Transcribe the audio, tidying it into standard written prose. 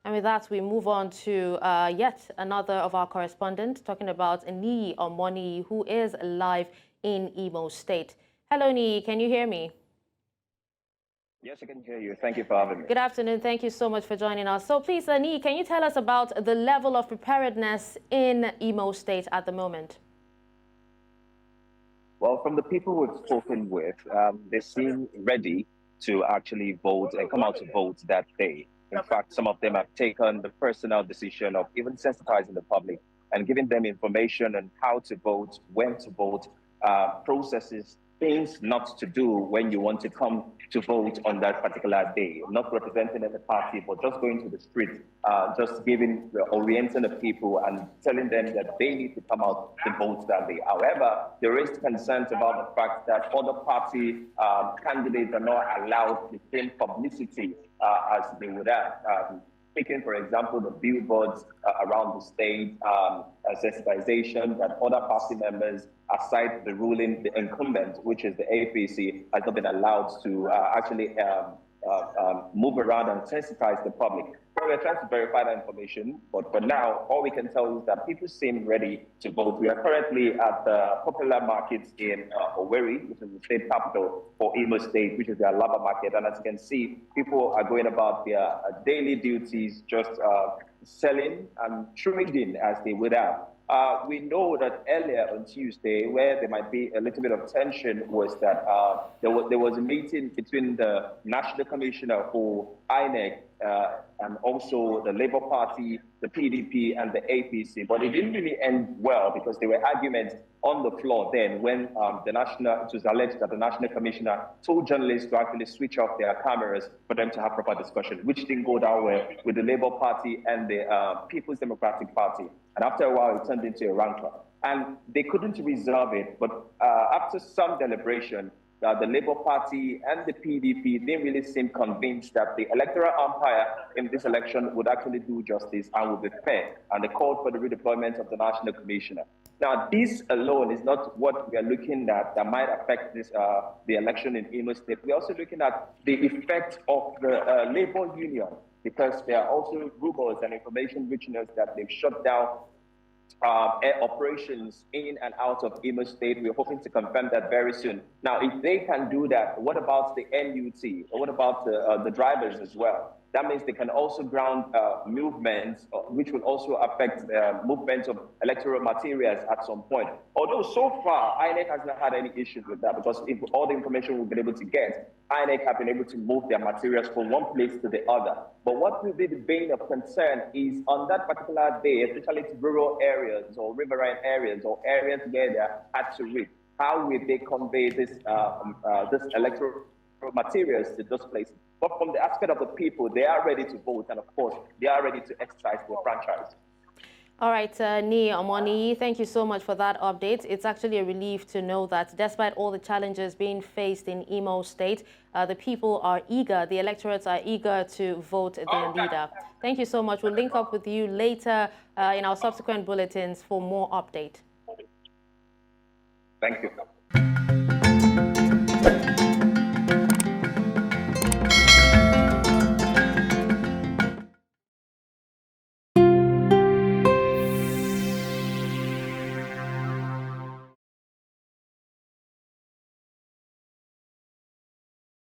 And with that, we move on to yet another of our correspondents, talking about Niyi Omoniyi, who is live in Imo State. Hello, Niyi, can you hear me? Yes, I can hear you. Thank you for having me. Good afternoon. Thank you so much for joining us. So please, Niyi, can you tell us about the level of preparedness in Imo State at the moment? Well, from the people we've spoken with, they seem ready to actually vote and come out to vote that day. In fact, some of them have taken the personal decision of even sensitizing the public and giving them information on how to vote, when to vote, processes, things not to do when you want to come to vote on that particular day. Not representing any party, but just going to the street, just orienting the people and telling them that they need to come out to vote that day. However, there is concerns about the fact that other party candidates are not allowed the same publicity as they would have. Taking, for example, the billboards around the state, sensitization that other party members, aside the ruling, the incumbent, which is the APC, has not been allowed to actually move around and sensitize the public. So we're trying to verify that information, but for now, all we can tell is that people seem ready to vote. We are currently at the popular markets in Owerri, which is the state capital for Imo State, which is their labor market. And as you can see, people are going about their daily duties, just selling and trading as they would have. We know that earlier on Tuesday, where there might be a little bit of tension, was that there was a meeting between the National Commissioner for INEC and also the Labour Party, the PDP, and the APC. But it didn't really end well because there were arguments on the floor then when it was alleged that the National Commissioner told journalists to actually switch off their cameras for them to have proper discussion, which didn't go down well with the Labour Party and the People's Democratic Party. And after a while, it turned into a rancor. And they couldn't resolve it, but after some deliberation, the Labour Party and the PDP didn't really seem convinced that the electoral umpire in this election would actually do justice and would be fair. And they called for the redeployment of the National Commissioner. Now, this alone is not what we are looking at that might affect this, the election in Imo State. We're also looking at the effect of the Labour Union, because there are also rumors and information reaching us that they've shut down air operations in and out of Imo State. We're hoping to confirm that very soon. Now, if they can do that, what about the NUT? Or what about the drivers as well? That means they can also ground movements, which will also affect movements of electoral materials at some point. Although so far, INEC has not had any issues with that, because if all the information we've been able to get, INEC have been able to move their materials from one place to the other. But what will be the bane of concern is on that particular day, especially to rural areas or riverine areas or areas where they are hard to reach, how will they convey this electoral materials to those places? But from the aspect of the people, they are ready to vote, and of course, they are ready to exercise their franchise. All right, Niyi Omoniyi, thank you so much for that update. It's actually a relief to know that despite all the challenges being faced in Imo State, the people are eager, the electorates are eager to vote their leader. Thank you so much. We'll link up with you later in our subsequent bulletins for more update. Thank you.